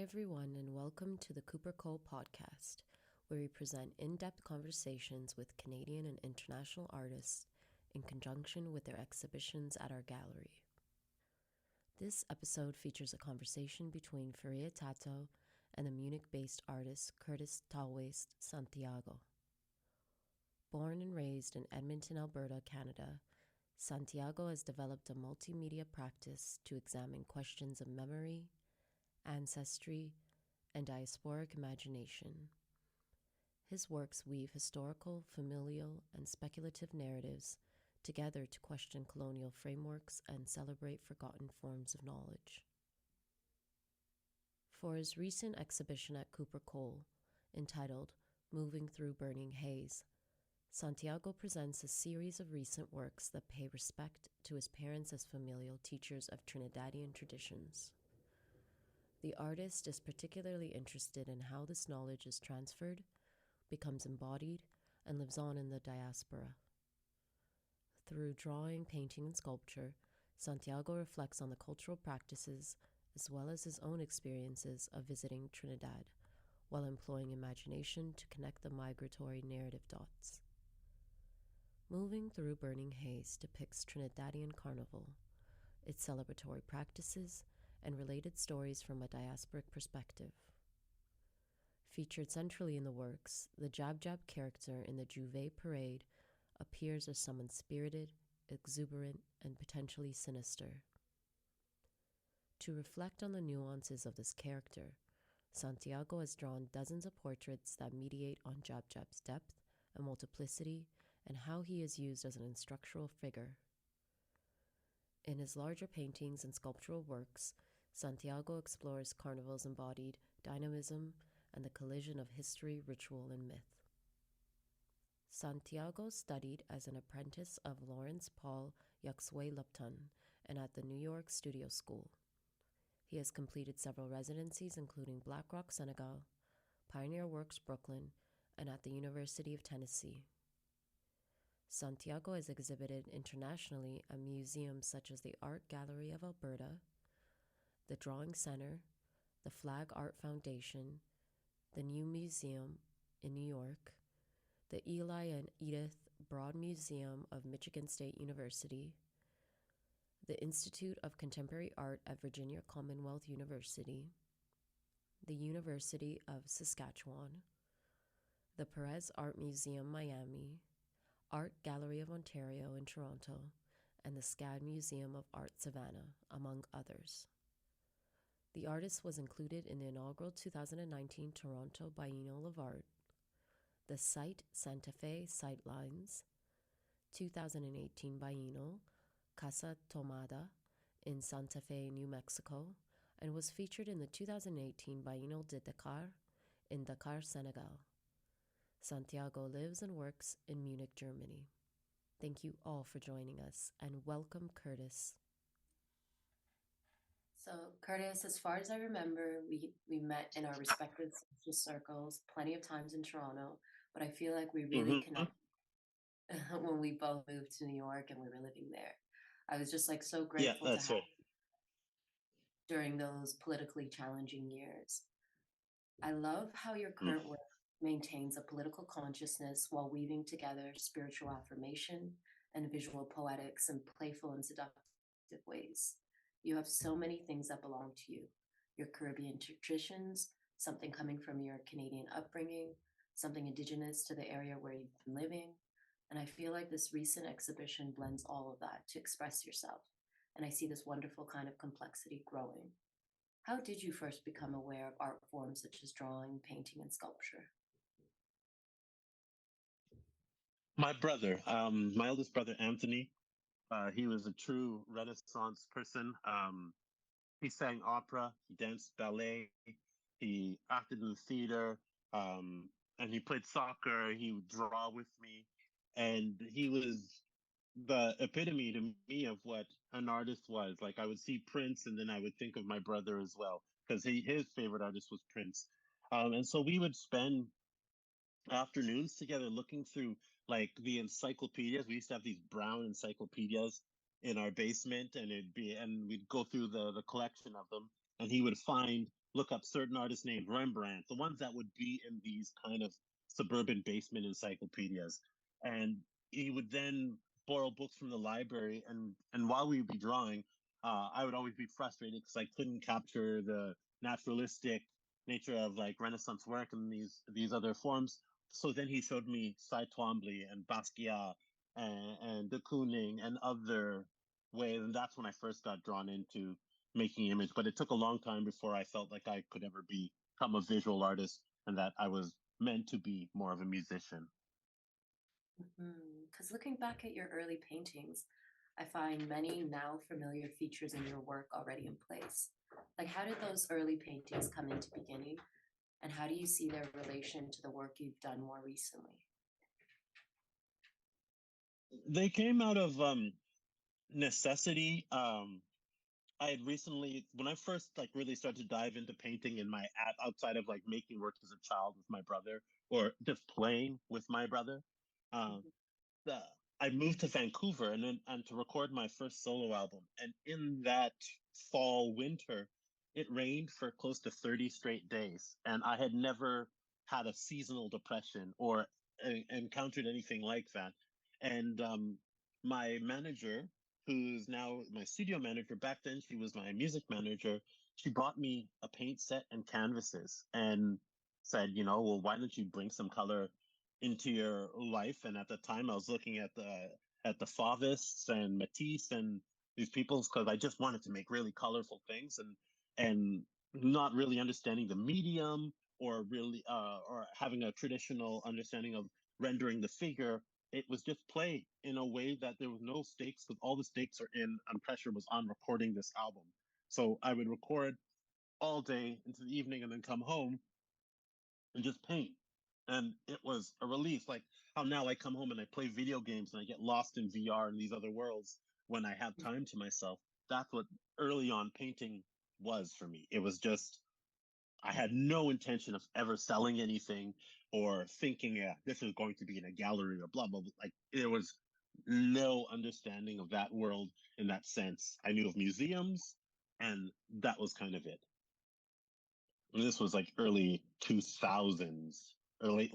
everyone, and welcome to the Cooper Cole podcast, where we present in depth conversations with Canadian and international artists in conjunction with their exhibitions at our gallery. This episode features a conversation between Farhia Tato and the Munich-based artist Curtis Talwst Santiago. Born and raised in Edmonton, Alberta, Canada, Santiago has developed a multimedia practice to examine questions of memory, ancestry, and diasporic imagination. His works weave historical, familial, and speculative narratives together to question colonial frameworks and celebrate forgotten forms of knowledge. For his recent exhibition at Cooper Cole, entitled Moving Through Burning Haze, Santiago presents a series of recent works that pay respect to his parents as familial teachers of Trinidadian traditions. The artist is particularly interested in how this knowledge is transferred, becomes embodied, and lives on in the diaspora. Through drawing, painting, and sculpture, Santiago reflects on the cultural practices as well as his own experiences of visiting Trinidad, while employing imagination to connect the migratory narrative dots. Moving Through Burning Haze depicts Trinidadian carnival, its celebratory practices, and related stories from a diasporic perspective. Featured centrally in the works, the Jab Jab character in the Juve parade appears as someone spirited, exuberant, and potentially sinister. To reflect on the nuances of this character, Santiago has drawn dozens of portraits that mediate on Jab Jab's depth and multiplicity and how he is used as an instructional figure. In his larger paintings and sculptural works, Santiago explores Carnival's embodied dynamism and the collision of history, ritual, and myth. Santiago studied as an apprentice of Lawrence Paul Yaxue-Lupton and at the New York Studio School. He has completed several residencies including Black Rock, Senegal, Pioneer Works, Brooklyn, and at the University of Tennessee. Santiago has exhibited internationally at museums such as the Art Gallery of Alberta, the Drawing Center, the Flag Art Foundation, the New Museum in New York, the Eli and Edith Broad Museum of Michigan State University, the Institute of Contemporary Art at Virginia Commonwealth University, the University of Saskatchewan, the Perez Art Museum, Miami, Art Gallery of Ontario in Toronto, and the SCAD Museum of Art, Savannah, among others. The artist was included in the inaugural 2019 Toronto Biennial of Art, the Site Santa Fe Sightlines, 2018 Biennial, Casa Tomada in Santa Fe, New Mexico, and was featured in the 2018 Biennial de Dakar in Dakar, Senegal. Santiago lives and works in Munich, Germany. Thank you all for joining us, and welcome, Curtis. So, Curtis, as far as I remember, we met in our respective social circles plenty of times in Toronto, but I feel like we really connected when we both moved to New York and we were living there. I was just so grateful to have right. during those politically challenging years. I love how your current work maintains a political consciousness while weaving together spiritual affirmation and visual poetics in playful and seductive ways. You have so many things that belong to you: your Caribbean traditions, something coming from your Canadian upbringing, something indigenous to the area where you've been living. And I feel like this recent exhibition blends all of that to express yourself. And I see this wonderful kind of complexity growing. How did you first become aware of art forms such as drawing, painting, and sculpture? My brother, my eldest brother, Anthony, he was a true Renaissance person. He sang opera, he danced ballet, he acted in the theater, and he played soccer. He would draw with me, and he was the epitome to me of what an artist was. Like, I would see Prince, and then I would think of my brother as well, because his favorite artist was Prince. And so we would spend afternoons together looking through like the encyclopedias. We used to have these brown encyclopedias in our basement, and we'd go through the collection of them, and he would find look up certain artists named Rembrandt, the ones that would be in these kind of suburban basement encyclopedias. And he would then borrow books from the library, and while we would be drawing, I would always be frustrated because I couldn't capture the naturalistic nature of like Renaissance work and these other forms. So then he showed me Cy Twombly and Basquiat and de Kooning and other ways, and that's when I first got drawn into making image. But it took a long time before I felt like I could ever become a visual artist and that I was meant to be more of a musician. Because looking back at your early paintings, I find many now familiar features in your work already in place. Like, how did those early paintings come into beginning, and how do you see their relation to the work you've done more recently? They came out of necessity. I had recently, when I first like really started to dive into painting in my outside of like making work as a child with my brother or just playing with my brother, uh, Mhm. the, I moved to Vancouver and to record my first solo album. And in that fall winter, it rained for close to 30 straight days, and I had never had a seasonal depression or encountered anything like that. And my manager, who's now my studio manager, back then she was my music manager. She bought me a paint set and canvases and said, well, why don't you bring some color into your life? And at the time, I was looking at the Fauvists and Matisse and these people because I just wanted to make really colorful things and not really understanding the medium or really or having a traditional understanding of rendering the figure. It was just play in a way that there was no stakes because all the stakes are in and pressure was on recording this album. So I would record all day into the evening and then come home and just paint. And it was a relief. Like how now I come home and I play video games and I get lost in VR and these other worlds when I have time to myself. That's what early on painting was for me. It was just, I had no intention of ever selling anything or thinking, yeah, this is going to be in a gallery or blah, blah, blah. Like there was no understanding of that world in that sense. I knew of museums and that was kind of it. And this was like early 2000s or late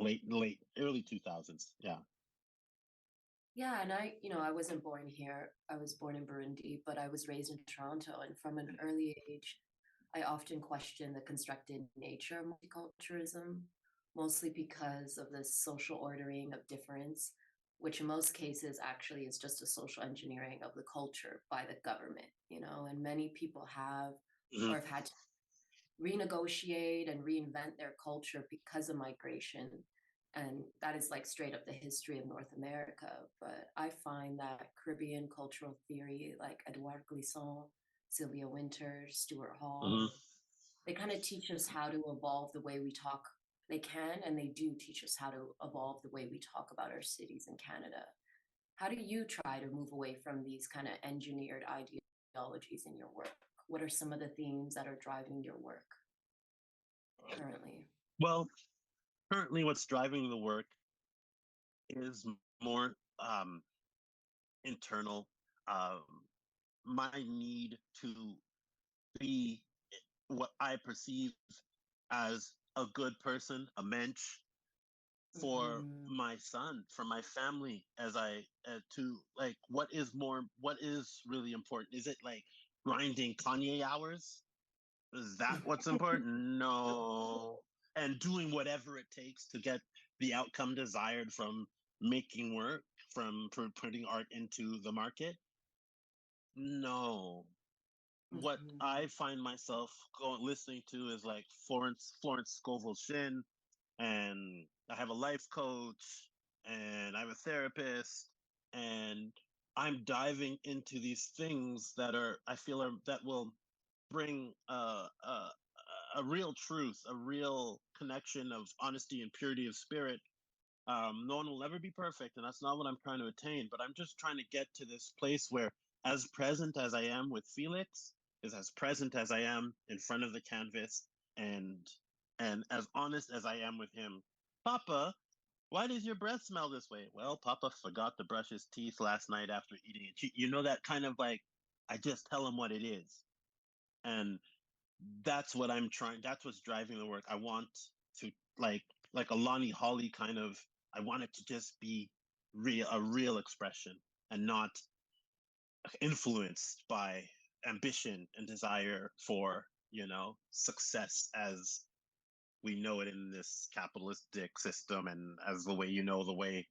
early 2000s. Yeah. Yeah, and I wasn't born here. I was born in Burundi, but I was raised in Toronto. And from an early age, I often questioned the constructed nature of multiculturalism, mostly because of the social ordering of difference, which in most cases actually is just a social engineering of the culture by the government. And many people have Mhm. or have had to renegotiate and reinvent their culture because of migration. And that is like straight up the history of North America. But I find that Caribbean cultural theory, like Edouard Glissant, Sylvia Winters, Stuart Hall, Mhm. they kind of teach us how to evolve the way we talk. They can and they do teach us how to evolve the way we talk about our cities in Canada. How do you try to move away from these kind of engineered ideologies in your work? What are some of the themes that are driving your work currently? Well, currently, what's driving the work is more internal. Um, my need to be what I perceive as a good person, a mensch for Mm-hmm. my son, for my family, as I to like what is really important? Is it like grinding Kanye hours? Is that what's important? No. And doing whatever it takes to get the outcome desired from making work, from putting art into the market? No. What Mm-hmm. I find myself going listening to is like Florence Scovel Shin, and I have a life coach, and I have a therapist, and I'm diving into these things that are I feel are that will bring a real truth, a real connection of honesty and purity of spirit. No one will ever be perfect, and that's not what I'm trying to attain. But I'm just trying to get to this place where, as present as I am with Felix, is as present as I am in front of the canvas, and and as honest as I am with him. Papa, why does your breath smell this way? Well, Papa forgot to brush his teeth last night after eating it. You know that kind of like, I just tell him what it is, and that's what I'm trying. That's what's driving the work. I want to like a Lonnie Holly kind of. I want it to just be a real expression, and not influenced by ambition and desire for success as we know it in this capitalistic system, and as the way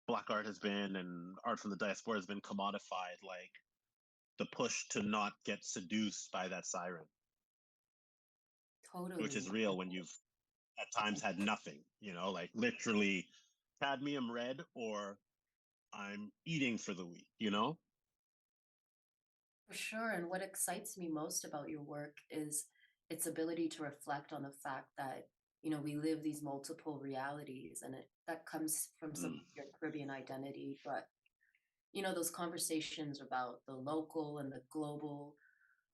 black art has been and art from the diaspora has been commodified, like the push to not get seduced by that siren, which is Totally. real when you've at times had nothing, like literally cadmium red or I'm eating for the week. For sure. And what excites me most about your work is its ability to reflect on the fact that, we live these multiple realities, and that comes from some of Mm. your Caribbean identity. But, those conversations about the local and the global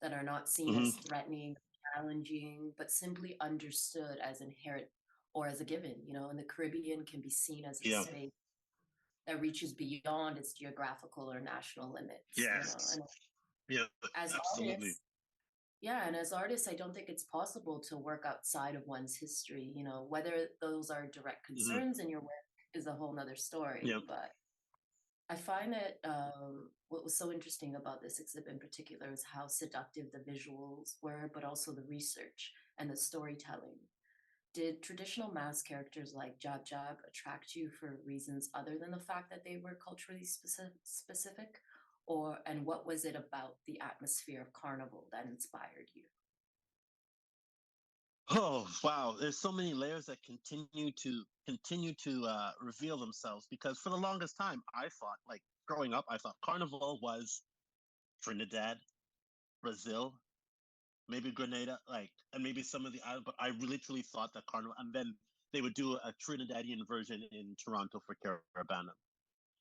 that are not seen Hmm. as threatening, challenging, but simply understood as inherent or as a given, and the Caribbean can be seen as a Yeah. space that reaches beyond its geographical or national limits, Yes. and Yeah, as absolutely. artists, yeah, and as artists, I don't think it's possible to work outside of one's history. Whether those are direct Hmm. concerns in your work is a whole nother story. Yeah. But I find that what was so interesting about this exhibit in particular is how seductive the visuals were, but also the research and the storytelling. Did traditional mask characters like Jab Jab attract you for reasons other than the fact that they were culturally specific? And what was it about the atmosphere of carnival that inspired you? Oh wow, there's so many layers that continue to reveal themselves, because for the longest time I thought, like growing up, I thought Carnival was Trinidad, Brazil, maybe Grenada, like, and maybe some of the islands, but I literally thought that Carnival, and then they would do a Trinidadian version in Toronto for Carabana,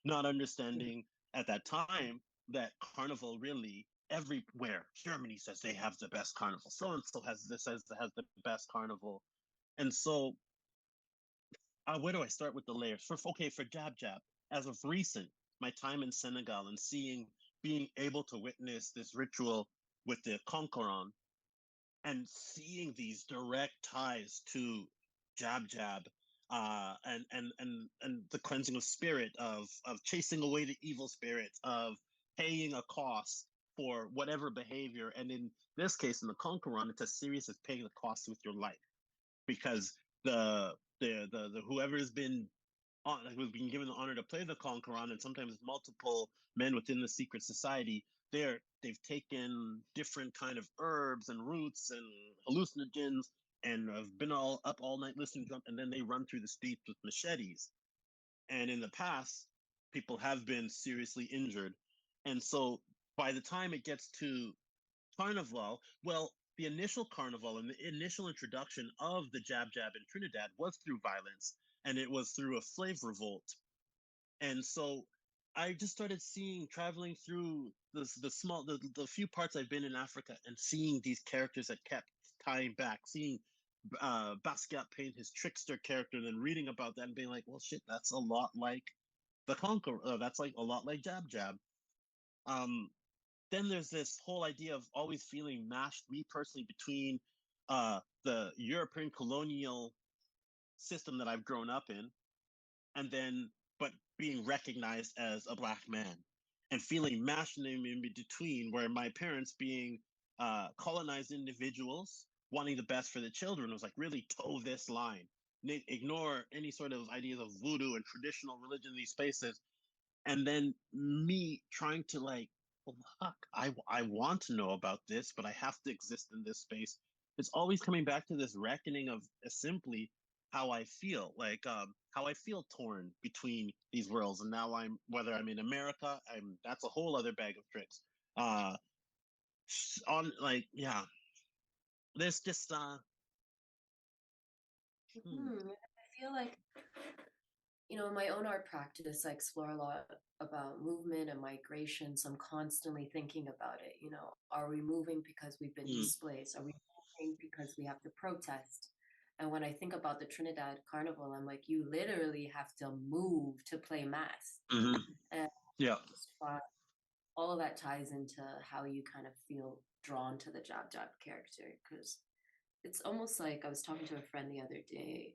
not understanding at that time that Carnival really everywhere. Germany says they have the best carnival. So and so has the best carnival, and so where do I start with the layers? For Jab Jab, as of recent, my time in Senegal and being able to witness this ritual with the Conquerant, and seeing these direct ties to Jab Jab, and the cleansing of spirit, of chasing away the evil spirits, of paying a cost for whatever behavior, and in this case, in the Conquerant, it's as serious as paying the cost with your life, because the the whoever has been who's been given the honor to play the Conquerant, and sometimes multiple men within the secret society, they've taken different kind of herbs and roots and hallucinogens, and have been all up all night listening to them, and then they run through the streets with machetes. And in the past, people have been seriously injured, and so by the time it gets to Carnival, well, the initial Carnival and the initial introduction of the Jab Jab in Trinidad was through violence, and it was through a slave revolt. And so I just started traveling through the few parts I've been in Africa, and seeing these characters that kept tying back, seeing Basquiat paint his trickster character, and then reading about that and being like, well, shit, that's a lot like the Conqueror. That's like a lot like Jab Jab. Um, then there's this whole idea of always feeling mashed, me personally, between the European colonial system that I've grown up in, and then but being recognized as a black man, and feeling mashed in between, where my parents, being colonized individuals wanting the best for the children, was like, really toe this line, ignore any sort of ideas of voodoo and traditional religion in these spaces, and then me trying to, like, well, fuck, I want to know about this, but I have to exist in this space. It's always coming back to this reckoning of simply how I feel, like how I feel torn between these worlds. And now whether I'm in America, that's a whole other bag of tricks. Uh, on like, yeah, there's just hmm, I feel like, in my own art practice, I explore a lot about movement and migration. So I'm constantly thinking about it. Are we moving because we've been hmm, displaced? Are we moving because we have to protest? And when I think about the Trinidad Carnival, I'm like, you literally have to move to play mass. hmm, And yeah, just fun. all of that ties into how you kind of feel drawn to the Jab Jab character, because it's almost like I was talking to a friend the other day,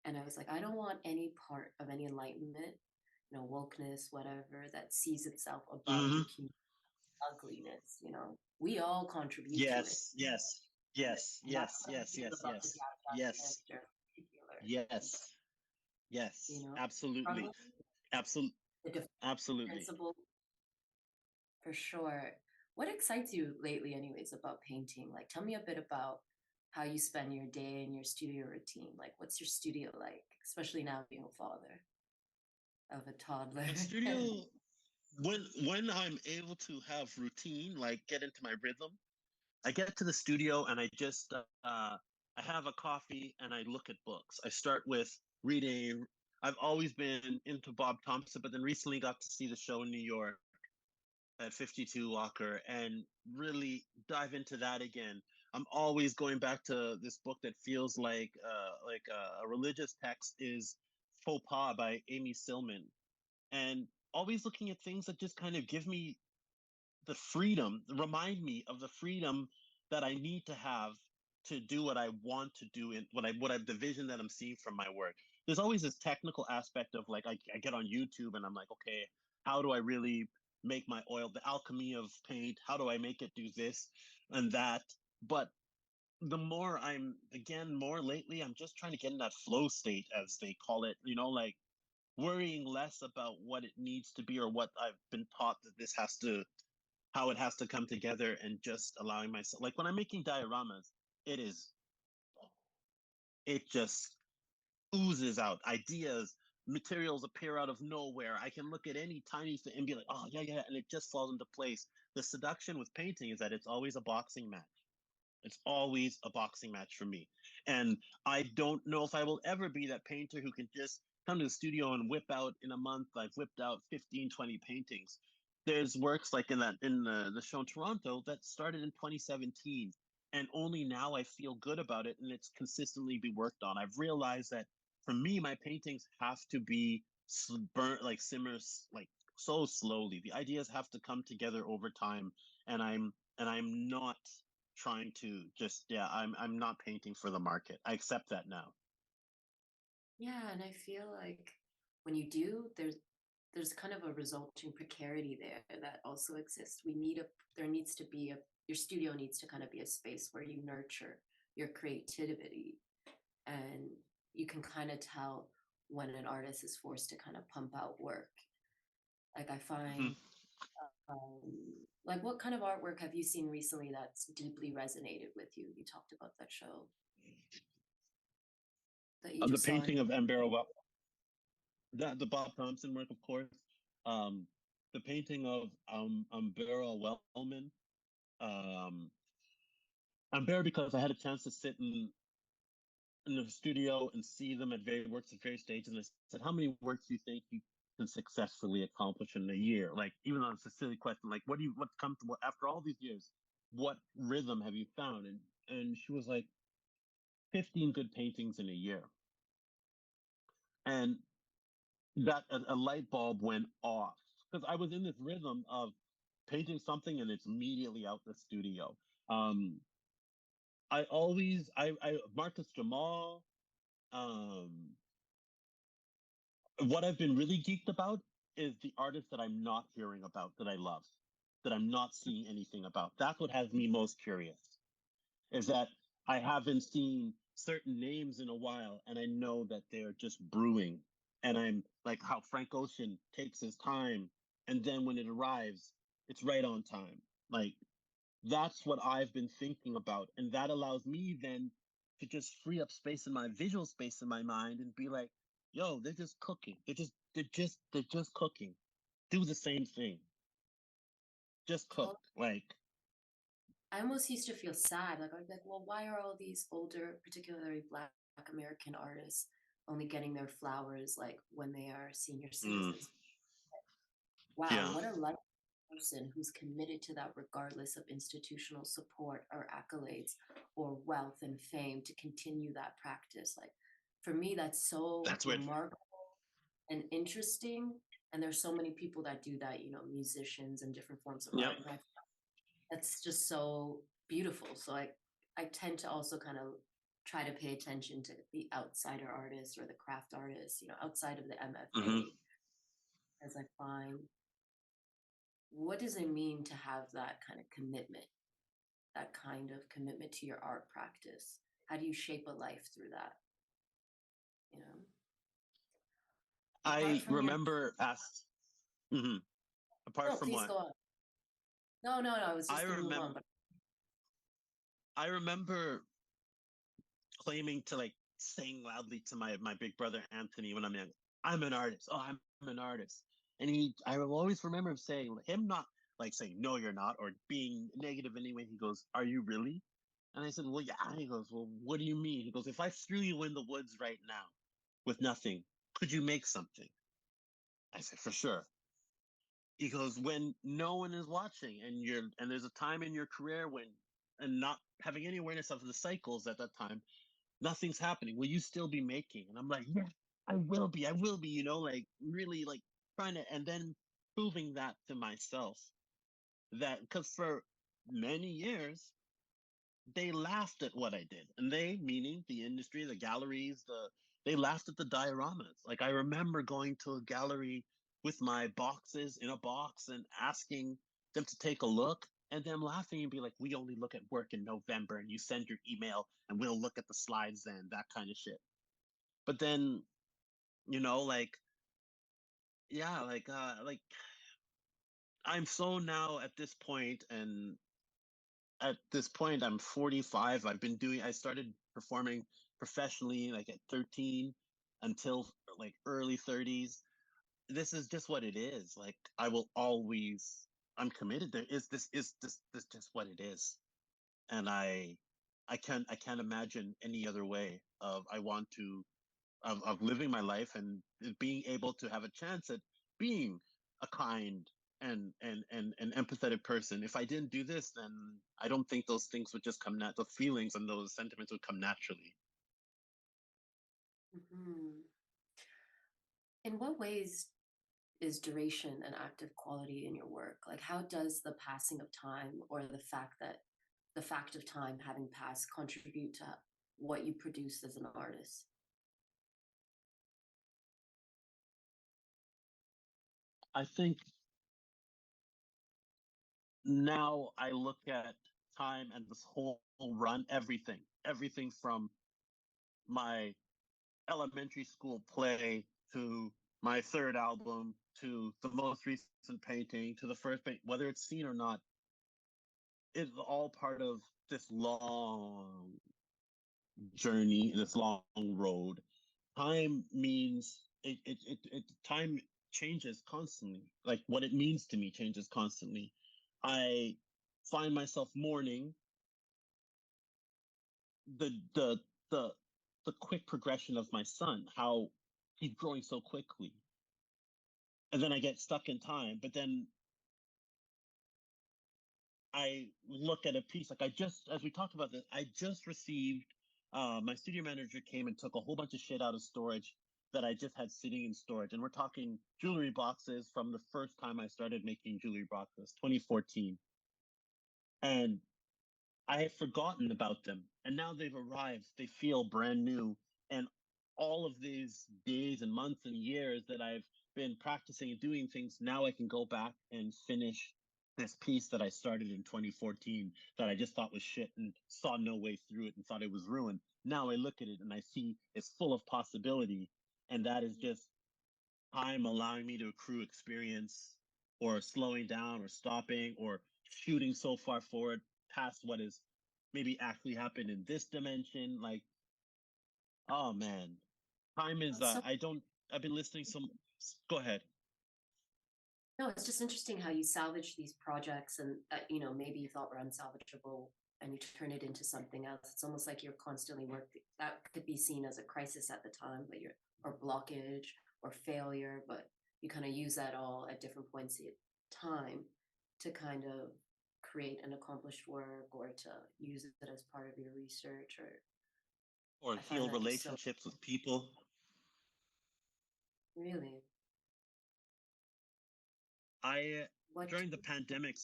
and I was like, I don't want any part of any enlightenment, wokeness, whatever, that sees itself above Hmm. the community ugliness. We all contribute to it. Yes, yes, yes, And that's yes, what I yes, feel yes, about the yes, Jab Jab yes, character in particular. Like, yes, yes, absolutely, struggling, absolutely, the absolutely. defensible, for sure. What excites you lately, anyways, about painting? Like, tell me a bit about how you spend your day and your studio routine. Like, what's your studio like, especially now being a father of a toddler? The studio, when I'm able to have routine, like get into my rhythm, I get to the studio and I have a coffee and I look at books. I start with reading. I've always been into Bob Thompson, but then recently got to see the show in New York at 52 Walker and really dive into that again. I'm always going back to this book that feels like a religious text is Faux Pas by Amy Silman, and always looking at things that just kind of give me the freedom, remind me of the freedom that I need to have to do what I want to do and the vision that I'm seeing from my work. There's always this technical aspect of like I get on YouTube and I'm like, okay, how do I really make my oil, the alchemy of paint? How do I make it do this and that? But the more I'm again more lately, I'm just trying to get in that flow state as they call it, like worrying less about what it needs to be or what I've been taught that this has to how it has to come together and just allowing myself like when I'm making dioramas, it is it just oozes out ideas, materials appear out of nowhere. I can look at any tiny thing and be like, oh yeah, yeah, and it just falls into place. The seduction with painting is that it's always a boxing match. It's always a boxing match for me. And I don't know if I will ever be that painter who can just come to the studio and whip out in a month. I've whipped out 15, 20 paintings. There's works like in the show in Toronto that started in 2017. And only now I feel good about it and it's consistently be worked on. I've realized that for me, my paintings have to be burnt like simmers like so slowly. The ideas have to come together over time. And I'm not trying to just I'm not painting for the market. I accept that now. Yeah, and I feel like when you do, there's kind of a resulting precarity there that also exists. There needs to be your studio needs to kind of be a space where you nurture your creativity, and you can kind of tell when an artist is forced to kind of pump out work. Like I Mhm. find, um, like what kind of artwork have you seen recently that's deeply resonated with you? You talked about that show that you The just saw. painting of Ambera, that the Bob Thompson work, of course. Um, the painting of Ambera Wellman. Um, Ambera because I had a chance to sit in the studio and see them at various works at various stages, and I said, "How many works do you think you can successfully accomplish in a year?" Like, even though it's a silly question, like, what's come to after all these years? What rhythm have you found? And she was like, 15 good paintings in a year. And that a light bulb went off because I was in this rhythm of painting something and it's immediately out the studio. Um, I Marcus Jamal. Um, what I've been really geeked about is the artists that I'm not hearing about that I love, that I'm not seeing anything about. That's what has me most curious. Is that I haven't seen certain names in a while and I know that they're just brewing. And I'm like how Frank Ocean takes his time and then when it arrives, it's right on time. Like that's what I've been thinking about. And that allows me then to just free up space in my visual space in my mind and be like, yo, they're just cooking. They're just cooking. Do the same thing. Just cook. Like, I almost used to feel sad. Like I was like, well, why are all these older, particularly Black American artists, only getting their flowers like when they are senior mm, citizens? Wow, yeah. what a lucky person who's committed to that regardless of institutional support or accolades or wealth and fame to continue that practice. Like for me, that's so That's weird. remarkable and interesting. And there's so many people that do that, musicians and different forms of Yep. art. And that's just so beautiful. So I tend to also kind of try to pay attention to the outsider artists or the craft artists, outside of the Hmm. MFA, as I find, what does it mean to have that kind of commitment, to your art practice? How do you shape a life through that? You know, apart I from your, remember asked. Hmm. Apart no, from please what? go on. No, no, no, I was I just going to move on. remember. But I remember claiming to like saying loudly to my big brother Anthony when I'm young, I'm an artist. Oh, I'm an artist. And I will always remember him saying, him not like saying, no, you're not, or being negative anyway. He goes, are you really? And I said, well, yeah. He goes, well, what do you mean? He goes, if I threw you in the woods right now with nothing, could you make something? I said, for sure. He goes, when no one is watching and there's a time in your career when and not having any awareness of the cycles at that time, nothing's happening. Will you still be making? And I'm like, yeah, I will be. I will be, like really like trying to, and then proving that to myself that because for many years, they laughed at what I did. And they, meaning the industry, the galleries, they laughed at the dioramas. Like I remember going to a gallery with my boxes in a box and asking them to take a look and them laughing and be like, we only look at work in November and you send your email and we'll look at the slides then, that kind of shit. But then, like, yeah, like I'm so now at this point, and at this point I'm 45. I started performing professionally like at 13 until like early 30s. This is just what it is. Like I will always, I'm committed. This just what it is. And I can't imagine any other way of I want to of living my life and being able to have a chance at being a kind and empathetic person. If I didn't do this, then I don't think those things would just come those feelings and those sentiments would come naturally. mhm. In what ways is duration an active quality in your work? Like, how does the passing of time or the fact of time having passed contribute to what you produce as an artist? I think now I look at time and this whole run, everything from my elementary school play to my third album to the most recent painting to the first paint, whether it's seen or not, is all part of this long journey, this long road. Time means time changes constantly. Like what it means to me changes constantly. I find myself mourning the the the the quick progression of my son, how he's growing so quickly. And then I get stuck in time. But then I look at a piece like as we talked about this, I just received. My studio manager came and took a whole bunch of shit out of storage that I just had sitting in storage, and we're talking jewelry boxes from the first time I started making jewelry boxes, 2014, and I had forgotten about them, and now they've arrived. They feel brand new, and all of these days and months and years that I've been practicing and doing things, now I can go back and finish this piece that I started in 2014 that I just thought was shit and saw no way through it and thought it was ruined. Now I look at it and I see it's full of possibility, and that is just time allowing me to accrue experience or slowing down or stopping or shooting so far forward past what is maybe actually happened in this dimension. Like, oh man, time is, It's so I've been listening some, go ahead. No, it's just interesting how you salvage these projects and maybe you thought were unsalvageable and you turn it into something else. It's almost like you're constantly working. That could be seen as a crisis at the time, but you're or blockage or failure, but you kind of use that all at different points in time to kind of create an accomplished work or to use it as part of your research. Or Or I find heal that just so relationships with people. really. I What? during the pandemic,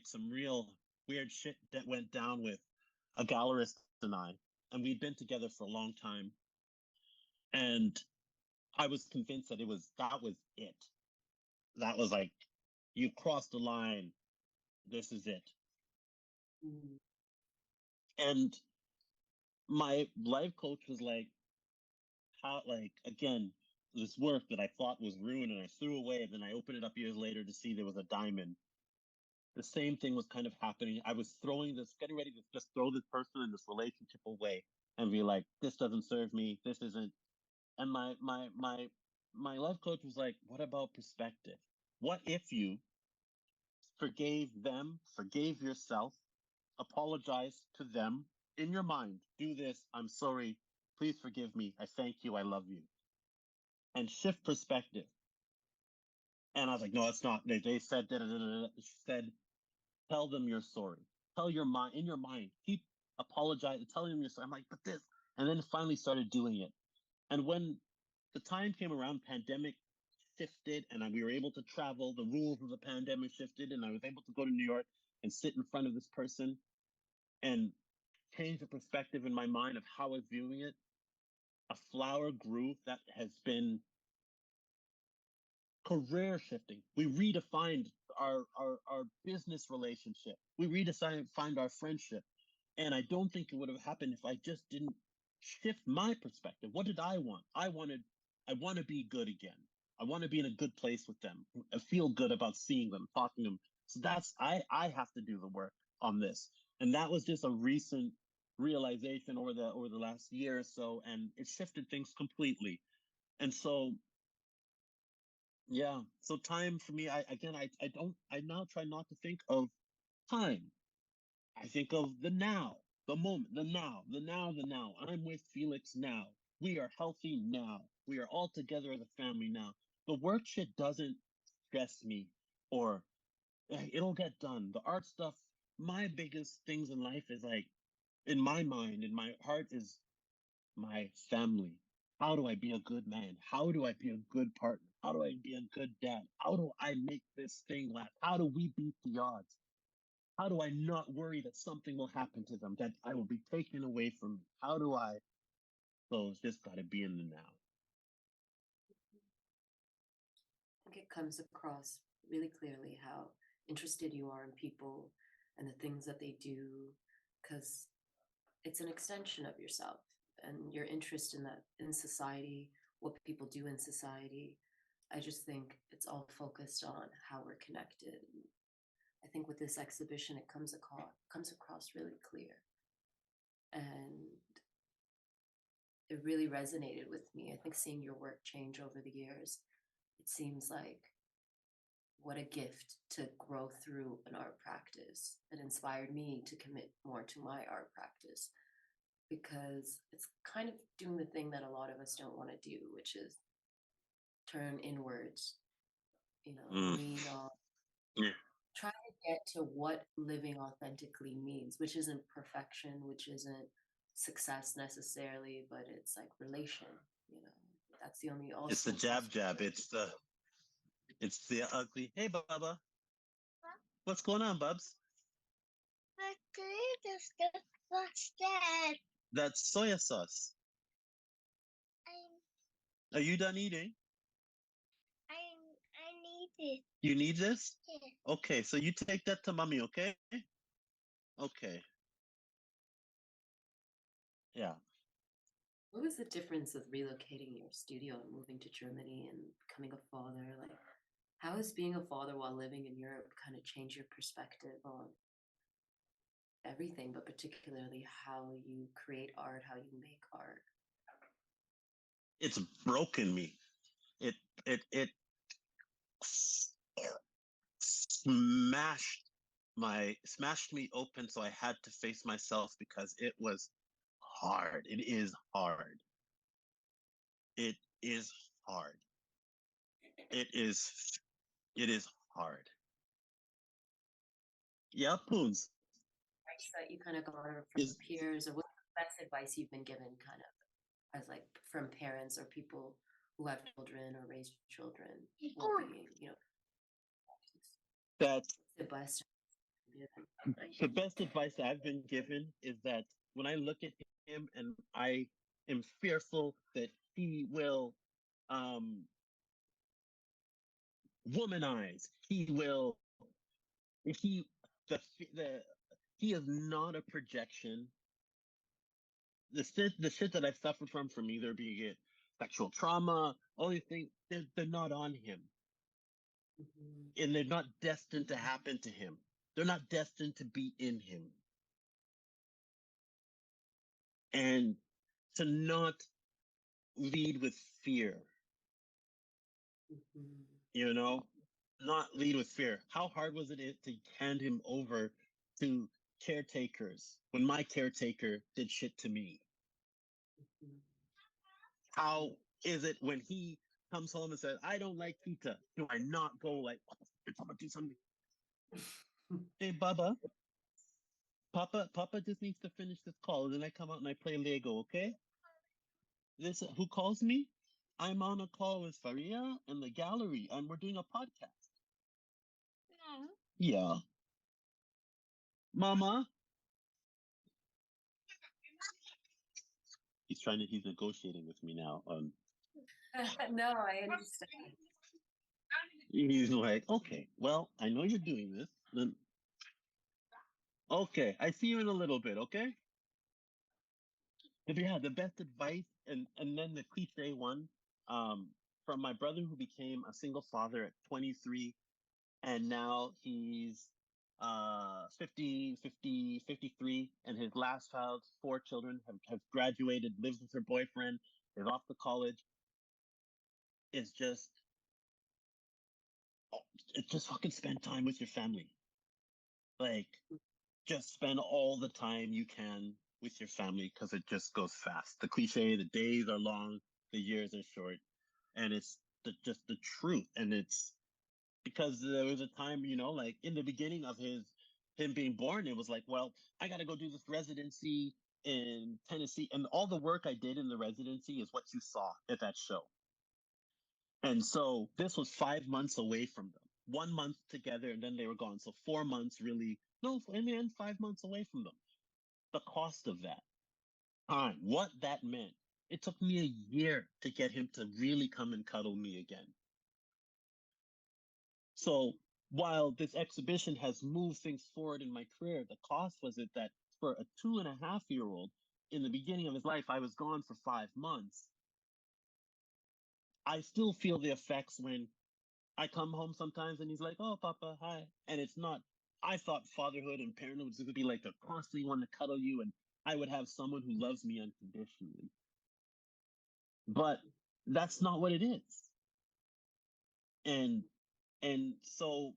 some real weird shit that went down with a gallerist and I, and we'd been together for a long time, and I was convinced that that was it. That was like, you crossed the line. This is it. Mm. And my life coach was like, how, like, again, this work that I thought was ruined and I threw away, and then I opened it up years later to see there was a diamond. The same thing was kind of happening. I was getting ready to just throw this person in this relationship away and be like, this doesn't serve me. This isn't. And my life coach was like, what about perspective? What if you forgave them, forgave yourself, apologize to them in your mind? Do this. I'm sorry. Please forgive me. I thank you. I love you. And shift perspective. And I was like, no, it's not. They said, da, da, da, da. She said, tell them you're sorry. Tell your mind, in your mind, keep apologizing, telling them you're sorry. I'm like, but this. And then finally started doing it. And when the time came around, pandemic shifted, and we were able to travel. The rules of the pandemic shifted, and I was able to go to New York and sit in front of this person and change the perspective in my mind of how I was viewing it. A flower grew that has been career shifting. We redefined our business relationship. We redefined our friendship. And I don't think it would have happened if I just didn't shift my perspective. What did I want? I want to be good again. I want to be in a good place with them. I feel good about seeing them, talking to them. So I have to do the work on this. And that was just a recent realization over the last year or so, and it shifted things completely. And so yeah. So time for me, I now try not to think of time. I think of the now, the moment, the now, the now, the now. I'm with Felix now. We are healthy now. We are all together as a family now. The work shit doesn't stress me, or it'll get done. The art stuff, my biggest things in life is like, in my mind, in my heart, is my family. How do I be a good man? How do I be a good partner? How do I be a good dad? How do I make this thing last? How do we beat the odds? How do I not worry that something will happen to them, that I will be taken away from me? How do I? So it's just got to be in the now. I think it comes across really clearly how interested you are in people and the things that they do, because it's an extension of yourself and your interest in that, in society, what people do in society. I just think it's all focused on how we're connected. I think with this exhibition, it comes across really clear, and it really resonated with me. I think seeing your work change over the years, it seems like what a gift to grow through an art practice. It inspired me to commit more to my art practice, because it's kind of doing the thing that a lot of us don't want to do, which is turn inwards, lean on, Yeah. try to get to what living authentically means, which isn't perfection, which isn't success necessarily, but it's like relation, you know. That's the only It's the also jab jab. It's the ugly. Hey, Bubba. What's going on, Bubs? What's that? That's soya sauce. Are you done eating? I need it. You need this? Yeah. Okay, so you take that to mommy, okay? Okay. Yeah. what was the difference of relocating your studio and moving to Germany and becoming a father? Like, how has being a father while living in Europe kind of changed your perspective on everything, but particularly how you create art, how you make art? It's broken me. It smashed me open, so I had to face myself because it was hard. It is hard. It is hard. It is it is hard. Yeah, Poons. Advice that you kind of garner from Is peers, or what's the best advice you've been given kind of as like from parents or people who have children or raise children, well-being, that The best. the best advice that I've been given is that when I look at him and I am fearful that he will um, womanize, he will, he, the, he is not a projection. The shit that I've suffered from either being it sexual trauma, all these things, they're not on him. And they're not destined to happen to him. They're not destined to be in him. And to not lead with fear, you know, not lead with fear. How hard was it to hand him over to caretakers when my caretaker did shit to me? How is it when he comes home and says, I don't like pizza? Do I not go like, I'm gonna do something? Hey, Baba, Papa just needs to finish this call, and then I come out and I play Lego, okay? This who calls me? I'm on a call with Farhia and the gallery, and we're doing a podcast. Yeah. Mama. He's negotiating with me now. No, I understand. He's like, okay, well, I know you're doing this. Then, okay, I see you in a little bit, okay? But yeah, the best advice, and then the cliche one, um, from my brother who became a single father at 23, and now he's 53, and his last child, 4 children, have graduated, lives with her boyfriend, is off to college. It's just, it's just fucking spend time with your family. Like, just spend all the time you can with your family because it just goes fast. The cliche, the days are long, the years are short, and it's just the truth. And it's because there was a time, like in the beginning of him being born, it was like, well, I got to go do this residency in Tennessee, and all the work I did in the residency is what you saw at that show. And so this was 5 months away from them. 1 month together, and then they were gone. So 4 months, really. No, in the end, 5 months away from them. The cost of that time, what that meant. It took me a year to get him to really come and cuddle me again. So while this exhibition has moved things forward in my career, the cost was it that for a 2.5-year-old, in the beginning of his life, I was gone for 5 months. I still feel the effects when I come home sometimes and he's like, oh, Papa, hi. And it's not, I thought fatherhood and parenthood was going to be like the constantly want to cuddle you and I would have someone who loves me unconditionally. But that's not what it is. And so,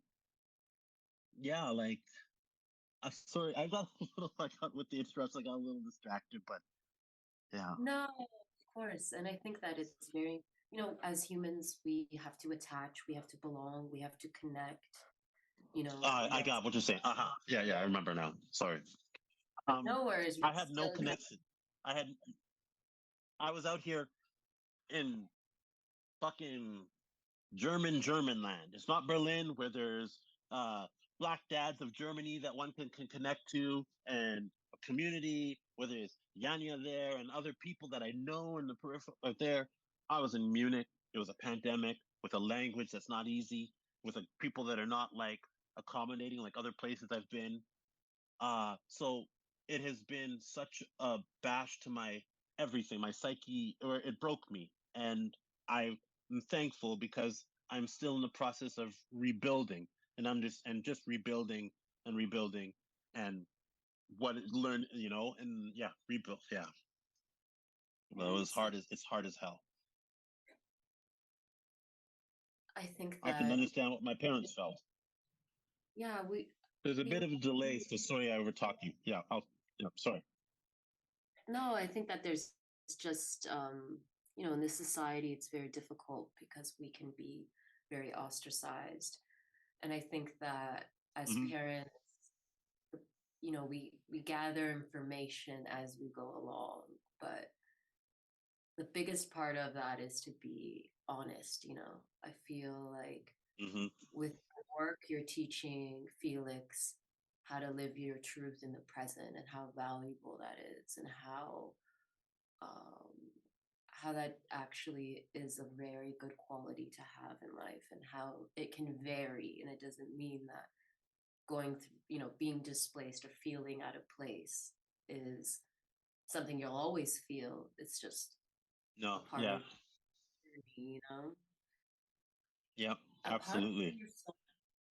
yeah, like, I'm sorry, I got a little, I got with the interrupts, I got a little distracted, but yeah. No, of course. And I think that it's very, as humans, we have to attach, we have to belong, we have to connect, I got what you're saying. Yeah, I remember now. Sorry. No worries. I had no connection. I was out here in fucking German land. It's not Berlin where there's black dads of Germany that one can connect to and a community, whether it's Yanya there and other people that I know in the peripheral there. I was in Munich. It was a pandemic with a language that's not easy, with people that are not like accommodating like other places I've been. So it has been such a bash to my everything, my psyche, or it broke me. And I'm thankful because I'm still in the process of rebuilding, and I'm just rebuilding and rebuilding, and what it learned, and yeah, rebuild, yeah. Well, it's hard as hell. I think I can understand what my parents felt. Yeah, There's a bit of a delay, so sorry I overtalked you. Yeah, sorry. No, I think that there's just, in this society, it's very difficult because we can be very ostracized. And I think that as parents, we gather information as we go along, but the biggest part of that is to be honest. I feel like with work, you're teaching Felix how to live your truth in the present and how valuable that is, and um, how that actually is a very good quality to have in life, and how it can vary, and it doesn't mean that going through, being displaced or feeling out of place is something you'll always feel. It's just a No, part yeah, of the journey. yep, Apart from absolutely. your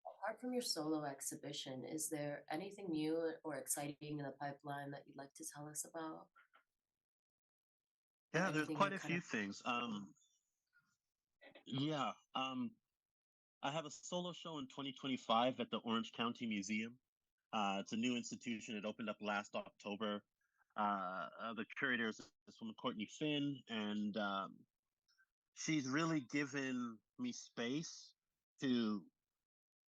apart from your solo exhibition, is there anything new or exciting in the pipeline that you'd like to tell us about, or Yeah, there's anything quite you're a kind of? few things. Yeah, I have a solo show in 2025 at the Orange County Museum. It's a new institution. It opened up last October. The curator is this woman, Courtney Finn, and she's really given me space to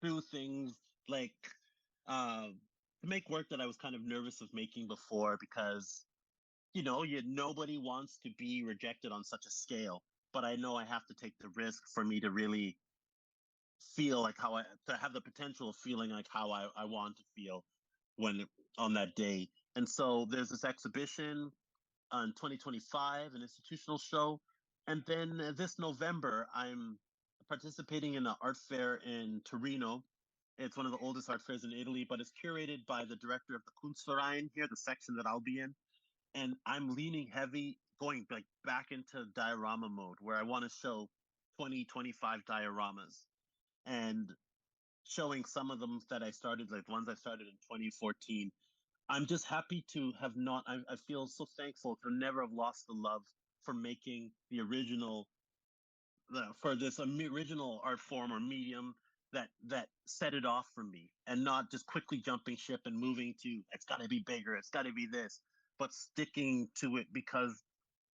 do things like uh, to make work that I was kind of nervous of making before, because nobody wants to be rejected on such a scale. But I know I have to take the risk for me to really feel like to have the potential of feeling like how I want to feel when on that day. And so there's this exhibition in 2025, an institutional show. And then this November, I'm participating in an art fair in Torino. It's one of the oldest art fairs in Italy, but it's curated by the director of the Kunstverein here, the section that I'll be in. And I'm leaning heavy, going like back into diorama mode, where I want to show 20, 25 dioramas, and showing some of them that I started, like ones I started in 2014. I'm just happy to have not, I feel so thankful to never have lost the love for making the original, for this original art form or medium that set it off for me, and not just quickly jumping ship and moving to, it's got to be bigger, it's got to be this, but sticking to it because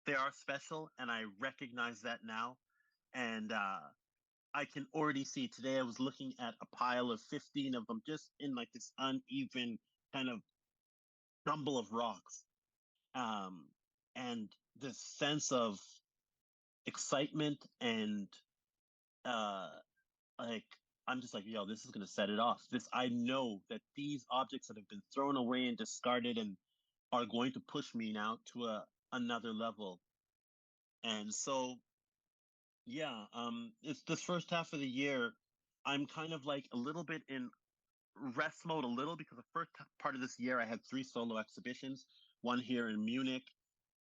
they are special, and I recognize that now. And I can already see today. I was looking at a pile of 15 of them, just in like this uneven kind of jumble of rocks. Um, and this sense of excitement and uh, like, I'm just like, yo, this is going to set it off. I know that these objects that have been thrown away and discarded and are going to push me now to another level. And so, yeah, it's this first half of the year. I'm kind of like a little bit in rest mode a little, because the first part of this year I had 3 solo exhibitions, one here in Munich,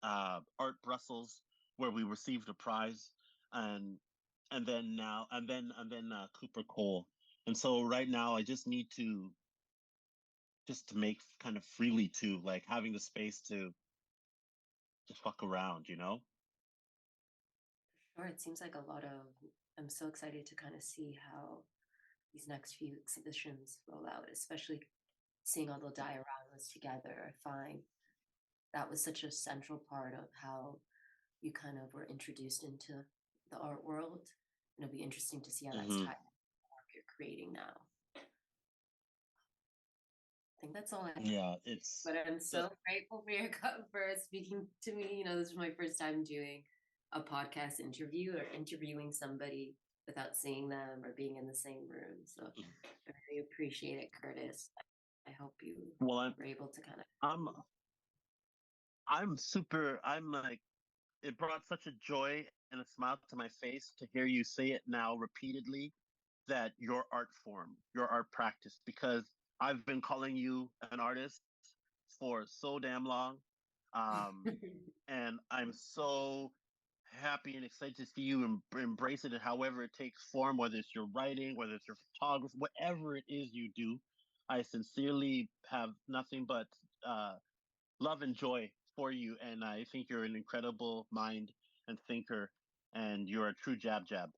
Art Brussels, where we received a prize, and and then Cooper Cole. And so right now I just need to make kind of freely, to like having the space to just fuck around. Sure, it seems like a lot of. I'm so excited to kind of see how these next few exhibitions roll out, especially seeing all the dioramas together. I find that was such a central part of how you kind of were introduced into the art world. And it'll be interesting to see how that's Hmm. tied to the work you're creating now. I think that's all I have. Yeah, it's But I'm the so grateful for your for speaking to me. This is my first time doing a podcast interview or interviewing somebody without seeing them or being in the same room. So I really appreciate it, Curtis. I hope you well, I'm were able to kind of. I'm I'm super. I'm like, it brought such a joy and a smile to my face to hear you say it now repeatedly, that your art form, your art practice, because I've been calling you an artist for so damn long. And I'm so happy and excited to see you embrace it, and however it takes form, whether it's your writing, whether it's your photography, whatever it is you do. I sincerely have nothing but uh, love and joy for you. And I think you're an incredible mind and thinker, and you're a true jab jab.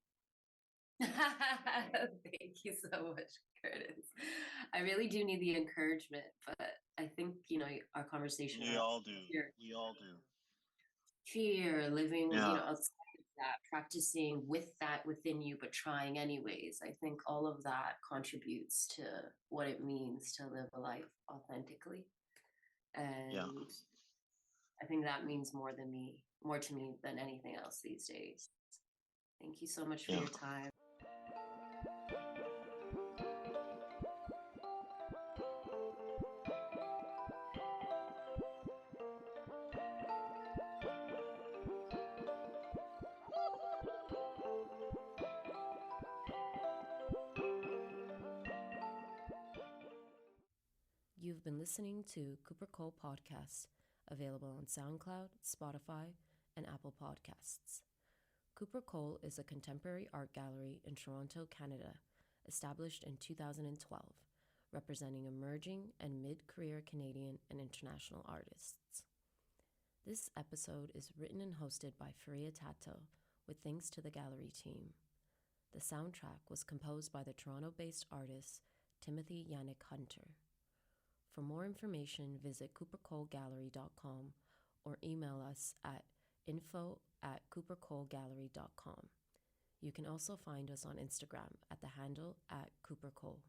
Thank you so much, Curtis. I really do need the encouragement, but I think our conversation We around all do. fear, We all do. fear, living, Yeah. outside of that, practicing with that within you, but trying anyways. I think all of that contributes to what it means to live a life authentically, Yeah. and I think that means more to me than anything else these days. Thank you so much for Yeah. your time. You've been listening to Cooper Cole Podcast, available on SoundCloud, Spotify, and Apple Podcasts. Cooper Cole is a contemporary art gallery in Toronto, Canada, established in 2012, representing emerging and mid-career Canadian and international artists. This episode is written and hosted by Farhia Tato, with thanks to the gallery team. The soundtrack was composed by the Toronto-based artist Timothy Yannick Hunter. For more information, visit coopercolegallery.com or email us at info@coopercolegallery.com. You can also find us on Instagram at the handle @CooperCole.